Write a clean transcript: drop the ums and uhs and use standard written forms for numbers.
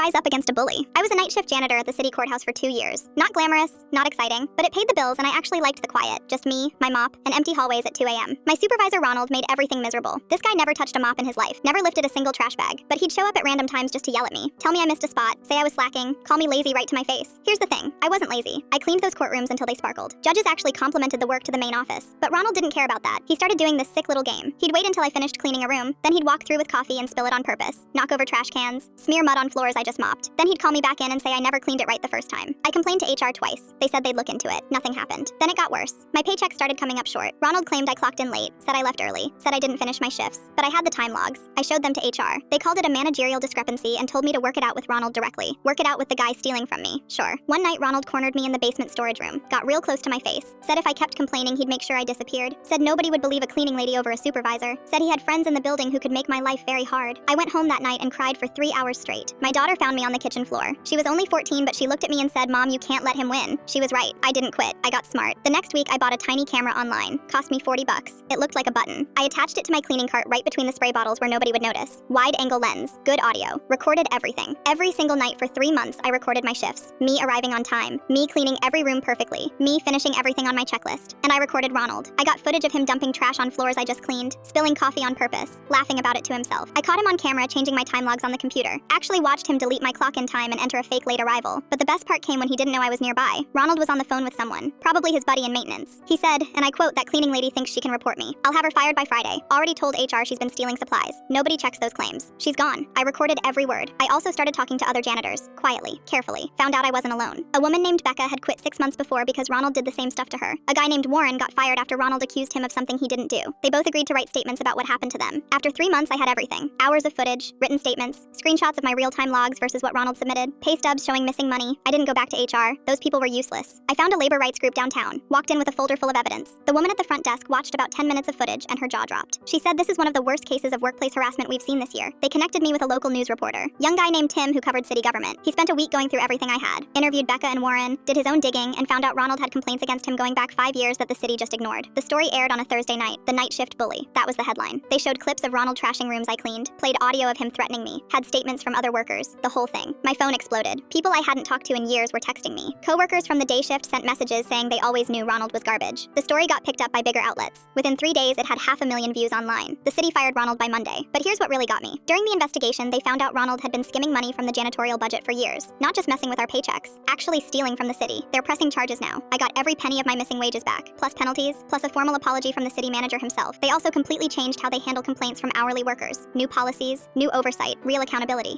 rise up against a bully? I was a night shift janitor at the city courthouse for 2 years. Not glamorous, not exciting, but it paid the bills and I actually liked the quiet. Just me, my mop, and empty hallways at 2 a.m. My supervisor Ronald made everything miserable. This guy never touched a mop in his life, never lifted a single trash bag, but he'd show up at random times just to yell at me, tell me I missed a spot, say I was slacking, call me lazy right to my face. Here's the thing, I wasn't lazy. I cleaned those courtrooms until they sparkled. Judges actually complimented the work to the main office, but Ronald didn't care about that. He started doing this sick little game. He'd wait until I finished cleaning a room, then he'd walk through with coffee and spill it on purpose, knock over trash cans, smear mud on floors I just mopped. Then he'd call me back in and say I never cleaned it right the first time. I complained to HR twice. They said they'd look into it. Nothing happened. Then it got worse. My paycheck started coming up short. Ronald claimed I clocked in late, said I left early, said I didn't finish my shifts, but I had the time logs. I showed them to HR. They called it a managerial discrepancy and told me to work it out with Ronald directly. Work it out with the guy stealing from me. Sure. One night Ronald cornered me in the basement storage room, got real close to my face, said if I kept complaining he'd make sure I disappeared, said nobody would believe a cleaning lady over a supervisor, said he had friends in the building who could make my life very hard. I went home that night and cried for 3 hours straight. My daughter found me on the kitchen floor. She was only 14, but she looked at me and said, "Mom, you can't let him win." She was right. I didn't quit. I got smart. The next week I bought a tiny camera online. Cost me $40. It looked like a button. I attached it to my cleaning cart right between the spray bottles where nobody would notice. Wide angle lens, good audio, recorded everything. Every single night for 3 months I recorded my shifts. Me arriving on time, me cleaning every room perfectly, me finishing everything on my checklist. And I recorded Ronald. I got footage of him dumping trash on floors I just cleaned, spilling coffee on purpose, laughing about it to himself. I caught him on camera changing my time logs on the computer. Actually watched him delete my clock in time and enter a fake late arrival. But the best part came when he didn't know I was nearby. Ronald was on the phone with someone, probably his buddy in maintenance. He said, and I quote, "That cleaning lady thinks she can report me. I'll have her fired by Friday. Already told HR she's been stealing supplies. Nobody checks those claims. She's gone." I recorded every word. I also started talking to other janitors, quietly, carefully. Found out I wasn't alone. A woman named Becca had quit 6 months before because Ronald did the same stuff to her. A guy named Warren got fired after Ronald accused him of something he didn't do. They both agreed to write statements about what happened to them. After 3 months, I had everything. Hours of footage, written statements, screenshots of my real-time logs versus what Ronald submitted, pay stubs showing missing money. I didn't go back to HR. Those people were useless. I found a labor rights group downtown, walked in with a folder full of evidence. The woman at the front desk watched about 10 minutes of footage and her jaw dropped. She said this is one of the worst cases of workplace harassment we've seen this year. They connected me with a local news reporter, young guy named Tim who covered city government. He spent a week going through everything I had, interviewed Becca and Warren, did his own digging, and found out Ronald had complaints against him going back 5 years that the city just ignored. The story aired on a Thursday night, The Night Shift Bully. That was the headline. They showed clips of Ronald trashing rooms I cleaned, played audio of him threatening me, had statements from other workers, the whole thing. My phone exploded. People I hadn't talked to in years were texting me. Coworkers from the day shift sent messages saying they always knew Ronald was garbage. The story got picked up by bigger outlets. Within 3 days, it had 500,000 views online. The city fired Ronald by Monday. But here's what really got me. During the investigation, they found out Ronald had been skimming money from the janitorial budget for years. Not just messing with our paychecks, actually stealing from the city. They're pressing charges now. I got every penny of my missing wages back, plus penalties, plus a formal apology from the city manager himself. They also completely changed how they handle complaints from hourly workers. New policies, new oversight, real accountability.